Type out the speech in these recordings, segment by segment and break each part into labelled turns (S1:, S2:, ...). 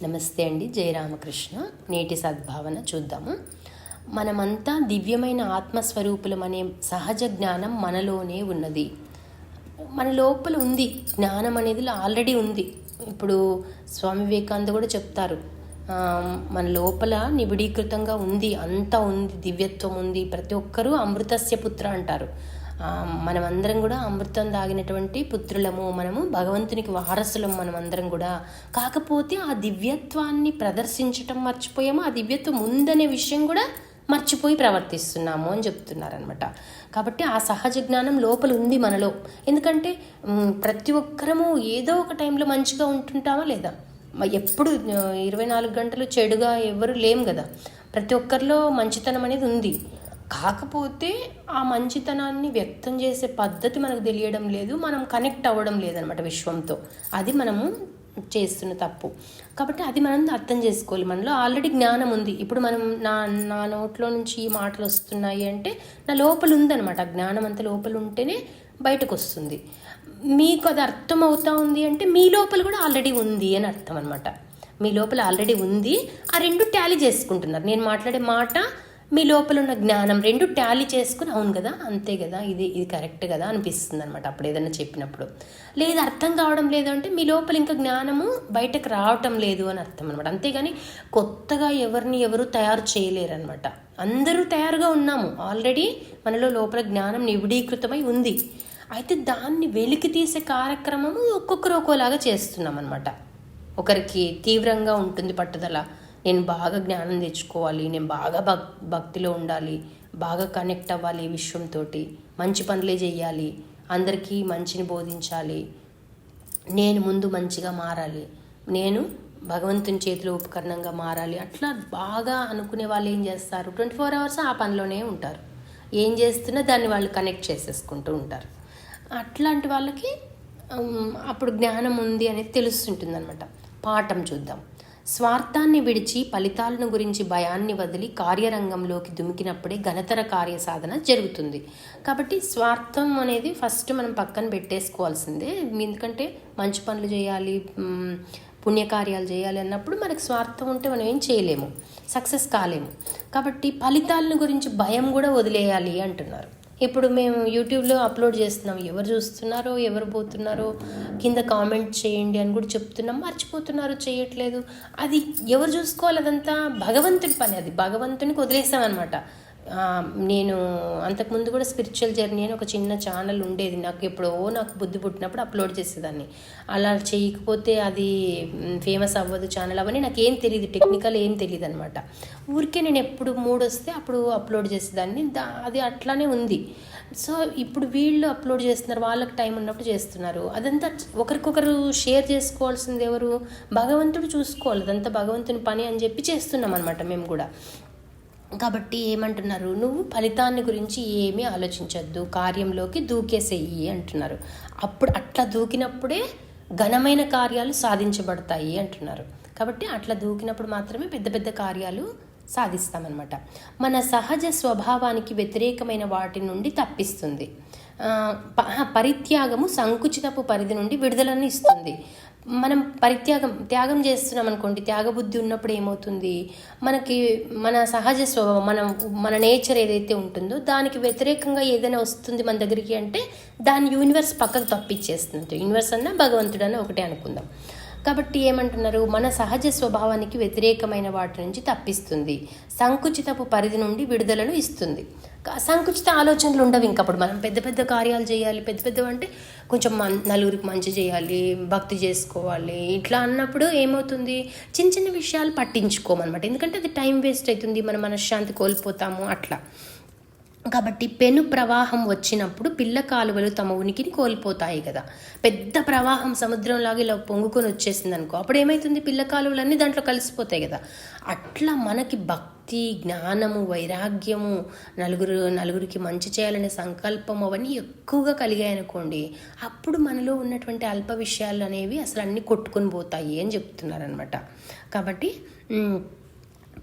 S1: నమస్తే అండి. జయ రామకృష్ణ. నేటి సద్భావన చూద్దాము. మనమంతా దివ్యమైన ఆత్మస్వరూపులం అనే సహజ జ్ఞానం మనలోనే ఉన్నది. మన లోపల ఉంది. జ్ఞానం అనేది ఆల్రెడీ ఉంది. ఇప్పుడు స్వామి వివేకానంద కూడా చెప్తారు, మన లోపల నిబిడీకృతంగా ఉంది, అంతా ఉంది, దివ్యత్వం ఉంది. ప్రతి ఒక్కరూ అమృతస్య పుత్ర అంటారు. మనమందరం కూడా అమృతం తాగినటువంటి పుత్రులము. మనము భగవంతునికి వారసులం మనమందరం కూడా. కాకపోతే ఆ దివ్యత్వాన్ని ప్రదర్శించటం మర్చిపోయాము. ఆ దివ్యత్వం ఉందనే విషయం కూడా మర్చిపోయి ప్రవర్తిస్తున్నాము అని చెప్తున్నారనమాట. కాబట్టి ఆ సహజ జ్ఞానం లోపల ఉంది మనలో. ఎందుకంటే ప్రతి ఒక్కరము ఏదో ఒక టైంలో మంచిగా ఉంటుంటామా లేదా? ఎప్పుడు 24 గంటలు చెడుగా ఎవరు లేం కదా. ప్రతి ఒక్కరిలో మంచితనం అనేది ఉంది. కాకపోతే ఆ మంచితనాన్ని వ్యక్తం చేసే పద్ధతి మనకు తెలియడం లేదు, మనం కనెక్ట్ అవ్వడం లేదనమాట విశ్వంతో. అది మనము చేస్తున్న తప్పు. కాబట్టి అది మనం అర్థం చేసుకోవాలి. మనలో ఆల్రెడీ జ్ఞానం ఉంది. ఇప్పుడు మనం నా నోట్లో నుంచి ఈ మాటలు వస్తున్నాయి అంటే నా లోపల ఉందనమాట. ఆ జ్ఞానం అంతా లోపల ఉంటేనే బయటకు వస్తుంది. మీకు అది అర్థం అవుతా ఉంది అంటే మీ లోపల కూడా ఆల్రెడీ ఉంది అని అర్థం అనమాట. మీ లోపల ఆల్రెడీ ఉంది. ఆ రెండు టాలీ చేసుకుంటున్నారు. నేను మాట్లాడే మాట, మీ లోపల ఉన్న జ్ఞానం రెండు టాలీ చేసుకుని అవును కదా, అంతే కదా, ఇది కరెక్ట్ కదా అనిపిస్తుంది అనమాట. అప్పుడు ఏదైనా చెప్పినప్పుడు. లేదు అర్థం కావడం లేదు అంటే మీ లోపల ఇంకా జ్ఞానము బయటకు రావటం లేదు అని అర్థం అనమాట. అంతేగాని కొత్తగా ఎవరు తయారు చేయలేరు అనమాట. అందరూ తయారుగా ఉన్నాము. ఆల్రెడీ మనలో లోపల జ్ఞానం నిబిడీకృతమై ఉంది. అయితే దాన్ని వెలికి తీసే కార్యక్రమము ఒక్కొక్కరు ఒక్కోలాగా చేస్తున్నాం అనమాట. ఒకరికి తీవ్రంగా ఉంటుంది పట్టుదల, నేను బాగా జ్ఞానం తెచ్చుకోవాలి, నేను బాగా భక్తిలో ఉండాలి, బాగా కనెక్ట్ అవ్వాలి విశ్వంతో, మంచి పనులే చేయాలి, అందరికీ మంచిని బోధించాలి, నేను ముందు మంచిగా మారాలి, నేను భగవంతుని చేతిలో ఉపకరణంగా మారాలి. అట్లా బాగా అనుకునే వాళ్ళు ఏం చేస్తారు, 24 hours ఆ పనిలోనే ఉంటారు. ఏం చేస్తున్నా దాన్ని వాళ్ళు కనెక్ట్ చేసేసుకుంటూ ఉంటారు. అట్లాంటి వాళ్ళకి అప్పుడు జ్ఞానం ఉంది అనేది తెలుస్తుంటుంది అనమాట. పాఠం చూద్దాం. స్వార్థాన్ని విడిచి ఫలితాలను గురించి భయాన్ని వదిలి కార్యరంగంలోకి దుమికినప్పుడే ఘనతర కార్యసాధన జరుగుతుంది. కాబట్టి స్వార్థం అనేది ఫస్ట్ మనం పక్కన పెట్టేసుకోవాల్సిందే. ఎందుకంటే మంచి పనులు చేయాలి, పుణ్యకార్యాలు చేయాలి అన్నప్పుడు మనకు స్వార్థం ఉంటే మనం ఏం చేయలేము, సక్సెస్ కాలేము. కాబట్టి ఫలితాలను గురించి భయం కూడా వదిలేయాలి అంటున్నారు. ఇప్పుడు మేము యూట్యూబ్లో అప్లోడ్ చేస్తున్నాం. ఎవరు చూస్తున్నారో ఎవరు పోతున్నారో కింద కామెంట్ చేయండి అని కూడా చెప్తున్నాం. మర్చిపోతున్నారు, చేయట్లేదు. అది ఎవరు చూసుకోవాలి? అదంతా భగవంతుడి పని. అది భగవంతునికి వదిలేసామన్నమాట. నేను అంతకుముందు కూడా స్పిరిచువల్ జర్నీ అని ఒక చిన్న ఛానల్ ఉండేది. నాకు బుద్ధి పుట్టినప్పుడు అప్లోడ్ చేసేదాన్ని. అలా చేయకపోతే అది ఫేమస్ అవ్వదు ఛానల్ అవన్నీ నాకేం తెలియదు, టెక్నికల్ ఏం తెలియదు అనమాట. ఊరికే నేను ఎప్పుడు మూడ్ వస్తే అప్పుడు అప్లోడ్ చేసేదాన్ని. అది అట్లానే ఉంది. సో ఇప్పుడు వీళ్ళు అప్లోడ్ చేస్తున్నారు, వాళ్ళకి టైం ఉన్నప్పుడు చేస్తున్నారు. అదంతా ఒకరికొకరు షేర్ చేసుకోవాల్సింది ఎవరు? భగవంతుడు చూసుకోవాలి. అదంతా భగవంతుని పని అని చెప్పి చేస్తున్నాం అనమాట మేము కూడా. కాబట్టి ఏమంటున్నారు, నువ్వు ఫలితాన్ని గురించి ఏమీ ఆలోచించద్దు, కార్యంలోకి దూకేసేయి అంటున్నారు. అప్పుడు అట్లా దూకినప్పుడే ఘనమైన కార్యాలు సాధించబడతాయి అంటున్నారు. కాబట్టి అట్లా దూకినప్పుడు మాత్రమే పెద్ద పెద్ద కార్యాలు సాధిస్తామన్నమాట. మన సహజ స్వభావానికి వ్యతిరేకమైన వాటి నుండి తప్పిస్తుంది. పరిత్యాగము సంకుచితపు పరిధి నుండి విడుదలను ఇస్తుంది. మనం త్యాగం చేస్తున్నాం అనుకోండి, త్యాగబుద్ధి ఉన్నప్పుడు ఏమవుతుంది, మనకి మన సహజ స్వభావం, మన నేచర్ ఏదైతే ఉంటుందో దానికి వ్యతిరేకంగా ఏదైనా వస్తుంది మన దగ్గరికి అంటే దాని యూనివర్స్ పక్కకు తప్పించేస్తుంది. యూనివర్స్ అన్నా భగవంతుడన్నా ఒకటే అనుకుందాం. కాబట్టి ఏమంటున్నారు, మన సహజ స్వభావానికి వ్యతిరేకమైన వాటి నుంచి తప్పిస్తుంది, సంకుచితపు పరిధి నుండి విడుదలను ఇస్తుంది. సంకుచిత ఆలోచనలు ఉండవు. ఇంకప్పుడు మనం పెద్ద పెద్ద కార్యాలు చేయాలి, పెద్ద అంటే కొంచెం నలుగురికి మంచి చేయాలి, భక్తి చేసుకోవాలి, ఇట్లా అన్నప్పుడు ఏమవుతుంది, చిన్న చిన్న విషయాలు పట్టించుకోమన్నమాట. ఎందుకంటే అది టైం వేస్ట్ అవుతుంది, మన మనశ్శాంతి కోల్పోతాము అట్లా. కాబట్టి పెను ప్రవాహం వచ్చినప్పుడు పిల్ల కాలువలు తమ ఉనికిని కోల్పోతాయి కదా. పెద్ద ప్రవాహం సముద్రంలాగా ఇలా పొంగుకొని వచ్చేసింది అనుకో, అప్పుడు ఏమవుతుంది, పిల్ల కాలువలన్నీ దాంట్లో కలిసిపోతాయి కదా. అట్లా మనకి భక్తి, జ్ఞానము, వైరాగ్యము, నలుగురికి మంచి చేయాలనే సంకల్పం అవన్నీ ఎక్కువగా కలిగాయనుకోండి, అప్పుడు మనలో ఉన్నటువంటి అల్ప విషయాలు అనేవి అసలు అన్నీ కొట్టుకొని పోతాయి అని చెప్తున్నారనమాట. కాబట్టి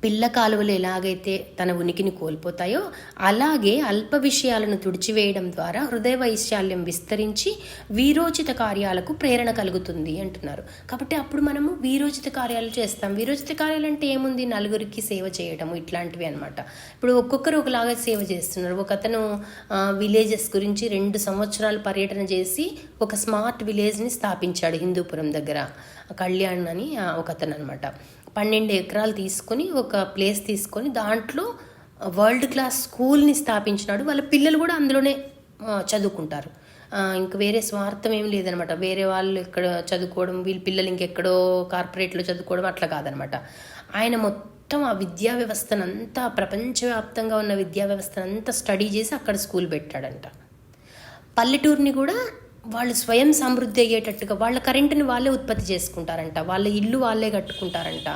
S1: పిల్ల కాలువలు ఎలాగైతే తన ఉనికిని కోల్పోతాయో అలాగే అల్ప విషయాలను తుడిచివేయడం ద్వారా హృదయ వైశాల్యం విస్తరించి వీరోచిత కార్యాలకు ప్రేరణ కలుగుతుంది అంటున్నారు. కాబట్టి అప్పుడు మనము వీరోచిత కార్యాలు చేస్తాం. వీరోచిత కార్యాలు అంటే ఏముంది, నలుగురికి సేవ చేయడం ఇట్లాంటివి అనమాట. ఇప్పుడు ఒక్కొక్కరు ఒకలాగా సేవ చేస్తున్నారు. ఒక అతను విలేజెస్ గురించి 2 సంవత్సరాలు పర్యటన చేసి ఒక స్మార్ట్ విలేజ్ని స్థాపించాడు హిందూపురం దగ్గర. కళ్యాణ్ అని ఒక అతను అనమాట. 12 ఎకరాలు తీసుకొని ఒక ప్లేస్ తీసుకొని దాంట్లో వరల్డ్ క్లాస్ స్కూల్ని స్థాపించినాడు. వాళ్ళ పిల్లలు కూడా అందులోనే చదువుకుంటారు. ఇంకా వేరే స్వార్థం ఏం లేదనమాట. వేరే వాళ్ళు ఇక్కడ చదువుకోవడం, వీళ్ళ పిల్లలు ఇంకెక్కడో కార్పొరేట్లో చదువుకోవడం అట్లా కాదనమాట. ఆయన మొత్తం ఆ విద్యా వ్యవస్థనంతా, ప్రపంచవ్యాప్తంగా ఉన్న విద్యా వ్యవస్థనంతా స్టడీ చేసి అక్కడ స్కూల్ పెట్టాడంట. పల్లెటూరుని కూడా వాళ్ళు స్వయం సమృద్ధి అయ్యేటట్టుగా వాళ్ళ కరెంటుని వాళ్ళే ఉత్పత్తి చేసుకుంటారంట, వాళ్ళ ఇల్లు వాళ్ళే కట్టుకుంటారంట.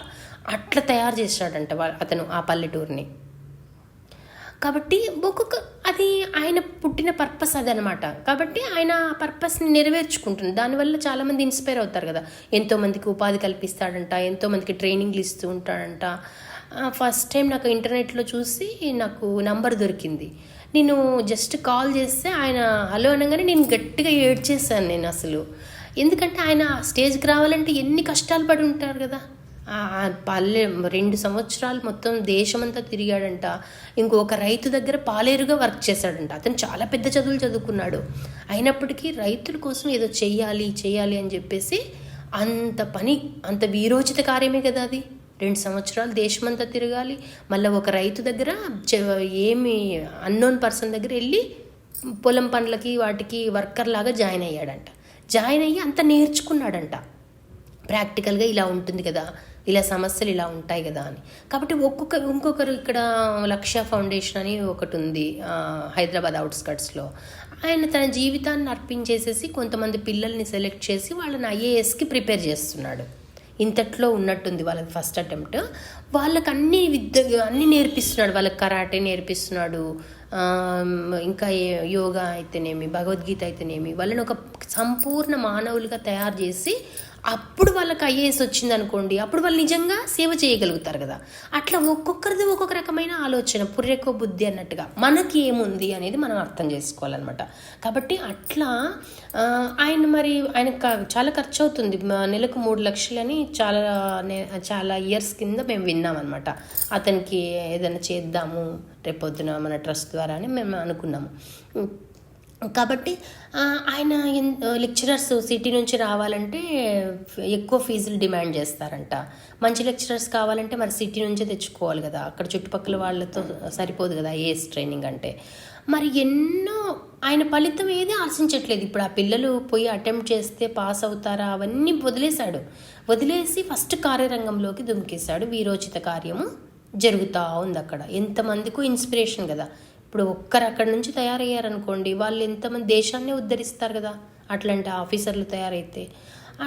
S1: అట్లా తయారు చేశాడంట అతను ఆ పల్లెటూరుని. కాబట్టి అది ఆయన పుట్టిన పర్పస్ అదనమాట. కాబట్టి ఆయన ఆ పర్పస్ని నెరవేర్చుకుంటుంది. దానివల్ల చాలామంది ఇన్స్పైర్ అవుతారు కదా. ఎంతోమందికి ఉపాధి కల్పిస్తాడంట, ఎంతోమందికి ట్రైనింగ్లు ఇస్తూ ఉంటాడంట. ఫస్ట్ టైం నాకు ఇంటర్నెట్లో చూసి నాకు నంబర్ దొరికింది. నేను జస్ట్ కాల్ చేస్తే ఆయన హలో అనగానే నేను గట్టిగా ఏడ్చేసాను నేను అసలు. ఎందుకంటే ఆయన స్టేజ్కి రావాలంటే ఎన్ని కష్టాలు పడి ఉంటారు కదా. 2 సంవత్సరాలు మొత్తం దేశమంతా తిరిగాడంట. ఇంకొక రైతు దగ్గర పాలేరుగా వర్క్ చేశాడంట. అతను చాలా పెద్ద చదువులు చదువుకున్నాడు. అయినప్పటికీ రైతుల కోసం ఏదో చెయ్యాలి అని చెప్పేసి అంత వీరోచిత కార్యమే కదా అది. 2 సంవత్సరాలు దేశమంతా తిరగాలి, మళ్ళీ ఒక రైతు దగ్గర ఏమి అన్నోన్ పర్సన్ దగ్గర వెళ్ళి పొలం పనులకి వాటికి వర్కర్ లాగా జాయిన్ అయ్యాడంట. జాయిన్ అయ్యి అంత నేర్చుకున్నాడంట. ప్రాక్టికల్గా ఇలా ఉంటుంది కదా, ఇలా సమస్యలు ఇలా ఉంటాయి కదా అని. కాబట్టి ఇంకొకరు ఇక్కడ లక్ష్య ఫౌండేషన్ అని ఒకటి ఉంది హైదరాబాద్ అవుట్స్కట్స్లో. ఆయన తన జీవితాన్ని అర్పించేసేసి కొంతమంది పిల్లల్ని సెలెక్ట్ చేసి వాళ్ళని IASకి ప్రిపేర్ చేస్తున్నాడు. ఇంతట్లో ఉన్నట్టుంది వాళ్ళకి ఫస్ట్ అటెంప్ట్. వాళ్ళకి అన్నీ నేర్పిస్తున్నాడు. వాళ్ళకి కరాటే నేర్పిస్తున్నాడు, ఇంకా యోగా అయితేనేమి, భగవద్గీత అయితేనేమి, వాళ్ళని ఒక సంపూర్ణ మానవులుగా తయారు చేసి అప్పుడు వాళ్ళకి IAS వచ్చింది అనుకోండి, అప్పుడు వాళ్ళు నిజంగా సేవ చేయగలుగుతారు కదా. అట్లా ఒక్కొక్కరిది ఒక్కొక్క రకమైన ఆలోచన, పుర్రెకో బుద్ధి అన్నట్టుగా మనకి ఏముంది అనేది మనం అర్థం చేసుకోవాలన్నమాట. కాబట్టి అట్లా ఆయనకు చాలా ఖర్చు అవుతుంది. నెలకు 3 లక్షలని చాలా ఇయర్స్ కింద మేము విన్నామన్నమాట. అతనికి ఏదైనా చేద్దాము రేపొద్దున మన ట్రస్ట్ ద్వారా అని మేము అనుకున్నాము. కాబట్టి ఆయన లెక్చరర్స్ సిటీ నుంచి రావాలంటే ఎక్కువ ఫీజులు డిమాండ్ చేస్తారంట. మంచి లెక్చరర్స్ కావాలంటే మరి సిటీ నుంచే తెచ్చుకోవాలి కదా, అక్కడ చుట్టుపక్కల వాళ్ళతో సరిపోదు కదా IAS ట్రైనింగ్ అంటే. మరి ఆయన ఫలితం ఏది ఆశించట్లేదు. ఇప్పుడు ఆ పిల్లలు పోయి అటెంప్ట్ చేస్తే పాస్ అవుతారా అవన్నీ వదిలేసి ఫస్ట్ కార్యరంగంలోకి దుమికేశాడు. వీరోచిత కార్యము జరుగుతూ ఉంది అక్కడ. ఎంతమందికో ఇన్స్పిరేషన్ కదా. ఇప్పుడు ఒక్కరు అక్కడి నుంచి తయారయ్యారనుకోండి, వాళ్ళు ఎంతమంది దేశాన్ని ఉద్ధరిస్తారు కదా అట్లాంటి ఆఫీసర్లు తయారైతే.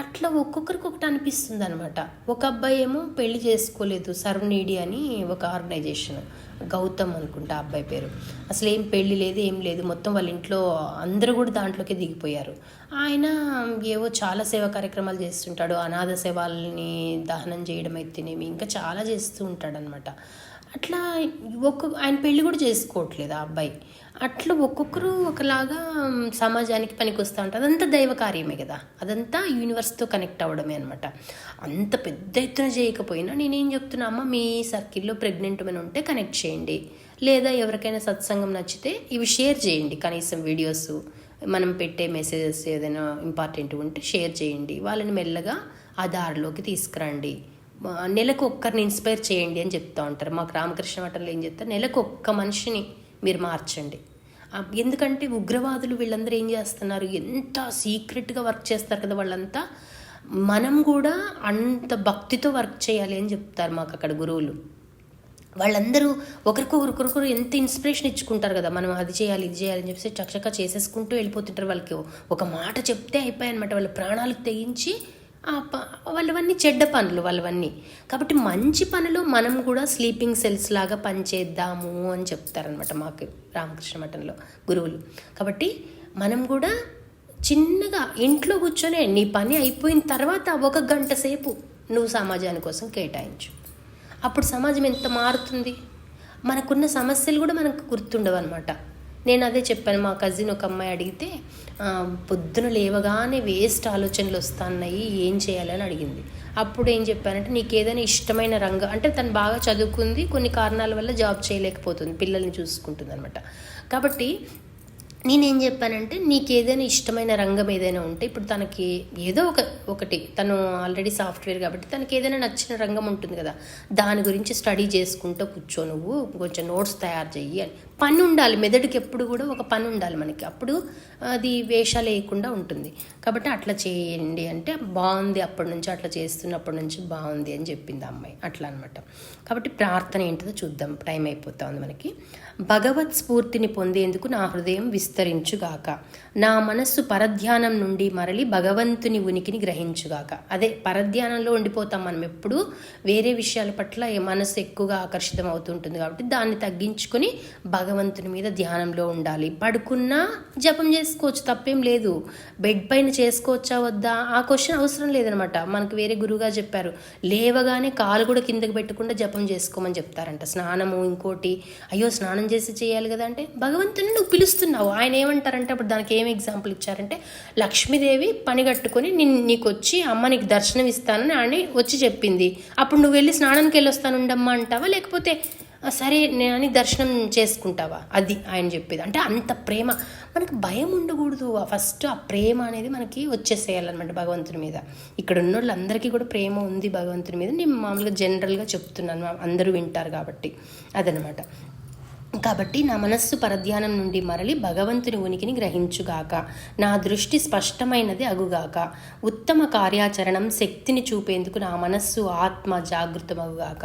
S1: అట్లా ఒక్కొక్కరికి ఒకటి అనిపిస్తుంది అనమాట. ఒక అబ్బాయి ఏమో పెళ్లి చేసుకోలేదు, సర్వనీడి అని ఒక ఆర్గనైజేషన్, గౌతమ్ అనుకుంటా అబ్బాయి పేరు. అసలు ఏం పెళ్లి లేదు, ఏం లేదు, మొత్తం వాళ్ళ ఇంట్లో అందరూ కూడా దాంట్లోకి దిగిపోయారు. ఆయన ఏవో చాలా సేవా కార్యక్రమాలు చేస్తుంటాడు. అనాథ శవాలని దహనం చేయడం అయితేనేమి ఇంకా చాలా చేస్తూ ఉంటాడనమాట. అట్లా ఆయన పెళ్ళి కూడా చేసుకోవట్లేదు ఆ అబ్బాయి. అట్లా ఒక్కొక్కరు ఒకలాగా సమాజానికి పనికి వస్తూ ఉంటారు. అదంతా దైవ కార్యమే కదా, అదంతా యూనివర్స్తో కనెక్ట్ అవ్వడమే అనమాట. అంత పెద్ద ఎత్తున చేయకపోయినా నేనేం చెప్తున్నా, అమ్మ మీ సర్కిల్లో ప్రెగ్నెంట్ అని ఉంటే కనెక్ట్ చేయండి, లేదా ఎవరికైనా సత్సంగం నచ్చితే ఇవి షేర్ చేయండి. కనీసం వీడియోస్, మనం పెట్టే మెసేజెస్ ఏదైనా ఇంపార్టెంట్ ఉంటే షేర్ చేయండి. వాళ్ళని మెల్లగా ఆ దారిలోకి తీసుకురండి. నెలకు ఒక్కరిని ఇన్స్పైర్ చేయండి అని చెప్తూ ఉంటారు. మాకు రామకృష్ణ మఠంలో ఏం చెప్తారు, నెలకు ఒక్క మనిషిని మీరు మార్చండి. ఎందుకంటే ఉగ్రవాదులు వీళ్ళందరూ ఏం చేస్తున్నారు, ఎంత సీక్రెట్గా వర్క్ చేస్తారు కదా వాళ్ళంతా. మనం కూడా అంత భక్తితో వర్క్ చేయాలి అని చెప్తారు మాకు అక్కడ గురువులు. వాళ్ళందరూ ఒకరికొకరు ఎంత ఇన్స్పిరేషన్ ఇచ్చుకుంటారు కదా, మనం అది చేయాలి ఇది చేయాలని చెప్పేసి చక్కగా చేసేసుకుంటూ వెళ్ళిపోతుంటారు. వాళ్ళకి ఒక మాట చెప్తే అయిపోయాయన్నమాట, వాళ్ళ ప్రాణాలకు తెగించి వాళ్ళవన్నీ చెడ్డ పనులు వాళ్ళవన్నీ. కాబట్టి మంచి పనులు మనం కూడా స్లీపింగ్ సెల్స్ లాగా పనిచేద్దాము అని చెప్తారనమాట మాకు రామకృష్ణ మఠంలో గురువులు. కాబట్టి మనం కూడా చిన్నగా ఇంట్లో కూర్చొనే నీ పని అయిపోయిన తర్వాత 1 గంట సేపు నువ్వు సమాజాని కోసం కేటాయించు. అప్పుడు సమాజం ఎంత మారుతుంది. మనకున్న సమస్యలు కూడా మనకు గుర్తుండవు అనమాట. నేను అదే చెప్పాను, మా కజిన్ ఒక అమ్మాయి అడిగితే పొద్దున లేవగానే వేస్ట్ ఆలోచనలు వస్తున్నాయి, ఏం చేయాలని అడిగింది. అప్పుడు ఏం చెప్పానంటే, నీకు ఏదైనా ఇష్టమైన రంగం అంటే, తను బాగా చదువుకుంది, కొన్ని కారణాల వల్ల జాబ్ చేయలేకపోతుంది, పిల్లల్ని చూసుకుంటుంది అనమాట. కాబట్టి నేనేం చెప్పానంటే, నీకు ఏదైనా ఇష్టమైన రంగం ఏదైనా ఉంటే, ఇప్పుడు తనకి ఏదో ఒకటి తను ఆల్రెడీ సాఫ్ట్వేర్ కాబట్టి తనకి ఏదైనా నచ్చిన రంగం ఉంటుంది కదా, దాని గురించి స్టడీ చేసుకుంటూ కూర్చో, నువ్వు కొంచెం నోట్స్ తయారు చెయ్యి అని. పని ఉండాలి మెదడుకి, ఎప్పుడు కూడా ఒక పని ఉండాలి మనకి, అప్పుడు అది వేషాలు వేయకుండా ఉంటుంది. కాబట్టి అట్లా చేయండి అంటే బాగుంది, అప్పటి నుంచి అట్లా చేస్తున్నప్పటి నుంచి బాగుంది అని చెప్పింది అమ్మాయి. అట్లా అనమాట. కాబట్టి ప్రార్థన ఏంటిదో చూద్దాం, టైం అయిపోతా ఉంది మనకి. భగవత్ స్ఫూర్తిని పొందేందుకు నా హృదయం విస్తరించుగాక, నా మనస్సు పరధ్యానం నుండి మరలి భగవంతుని ఉనికిని గ్రహించుగాక. అదే పరధ్యానంలో ఉండిపోతాం మనం, ఎప్పుడు వేరే విషయాల పట్ల మనస్సు ఎక్కువగా ఆకర్షితం అవుతుంటుంది. కాబట్టి దాన్ని తగ్గించుకొని భగవంతుని మీద ధ్యానంలో ఉండాలి. పడుకున్నా జపం చేసుకోవచ్చు, తప్పేం లేదు. బెడ్ పైన చేసుకోవచ్చా వద్దా ఆ క్వశ్చన్ అవసరం లేదనమాట. మనకు వేరే గురువుగా చెప్పారు, లేవగానే కాలు కూడా కిందకి పెట్టకుండా జపం చేసుకోమని చెప్తారంట. స్నానము ఇంకోటి, అయ్యో స్నానం చేసి చేయాలి కదా అంటే, భగవంతుని నువ్వు పిలుస్తున్నావు. ఆయన ఏమంటారంటే, అప్పుడు దానికి ఏం ఎగ్జాంపుల్ ఇచ్చారంటే, లక్ష్మీదేవి పని కట్టుకొని నీకు వచ్చి అమ్మ నీకు దర్శనం ఇస్తానని ఆయన వచ్చి చెప్పింది. అప్పుడు నువ్వు వెళ్ళి స్నానానికి వెళ్ళొస్తాను ఉండమ్మా అంటావా, లేకపోతే సరే నేను దర్శనం చేసుకుంటావా? అది ఆయన చెప్పేది. అంటే అంత ప్రేమ, మనకు భయం ఉండకూడదు. ఫస్ట్ ఆ ప్రేమ అనేది మనకి వచ్చేసేయాలన్నమాట భగవంతుని మీద. ఇక్కడ ఉన్న వాళ్ళందరికీ కూడా ప్రేమ ఉంది భగవంతుని మీద. నేను మామూలుగా జనరల్గా చెప్తున్నాను, అందరూ వింటారు కాబట్టి అదనమాట. కాబట్టి నా మనస్సు పరధ్యానం నుండి మరలి భగవంతుని ఉనికిని గ్రహించుగాక, నా దృష్టి స్పష్టమైనది అగుగాక, ఉత్తమ కార్యాచరణం శక్తిని చూపేందుకు నా మనస్సు ఆత్మ జాగృతమగుగాక.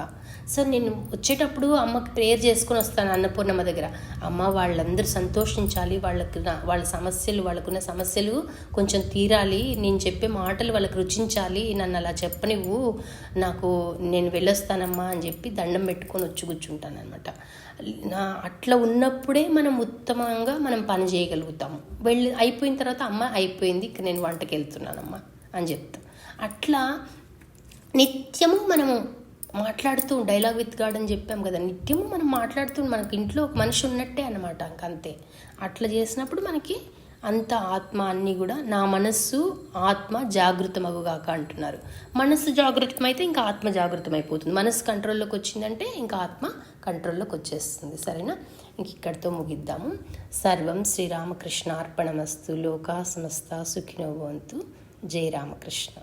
S1: సో నేను వచ్చేటప్పుడు అమ్మకి ప్రేయర్ చేసుకుని వస్తాను అన్నపూర్ణమ్మ దగ్గర. అమ్మ వాళ్ళందరూ సంతోషించాలి, వాళ్ళ సమస్యలు, వాళ్ళకున్న సమస్యలు కొంచెం తీరాలి, నేను చెప్పే మాటలు వాళ్ళకి రుచించాలి, నన్ను అలా చెప్పనివ్వు, నేను వెళ్ళొస్తానమ్మా అని చెప్పి దండం పెట్టుకొని వచ్చి కూర్చుంటాను అనమాట. అట్లా ఉన్నప్పుడే మనం ఉత్తమంగా మనం పని చేయగలుగుతాము. అయిపోయిన తర్వాత అమ్మ అయిపోయింది, ఇక నేను వంటకి వెళ్తున్నానమ్మా అని చెప్తాం. అట్లా నిత్యము మనము మాట్లాడుతూ, డైలాగ్ విత్ గాడ్ అని చెప్పాం కదా, నిత్యము మనం మాట్లాడుతూ మనకి ఇంట్లో ఒక మనిషి ఉన్నట్టే అనమాట. అంతే. అట్లా చేసినప్పుడు మనకి అంత ఆత్మ అన్నీ కూడా, నా మనస్సు ఆత్మ జాగృతమగుగాక అంటున్నారు. మనస్సు జాగృతమైతే ఇంకా ఆత్మ జాగృతమైపోతుంది. మనస్సు కంట్రోల్లోకి వచ్చిందంటే ఇంకా ఆత్మ కంట్రోల్లోకి వచ్చేస్తుంది. సరేనా? ఇంక ఇక్కడితో ముగిద్దాము. సర్వం శ్రీరామకృష్ణ అర్పణమస్తు. లోకా సమస్త సుఖినో భవంతు. జై రామకృష్ణ.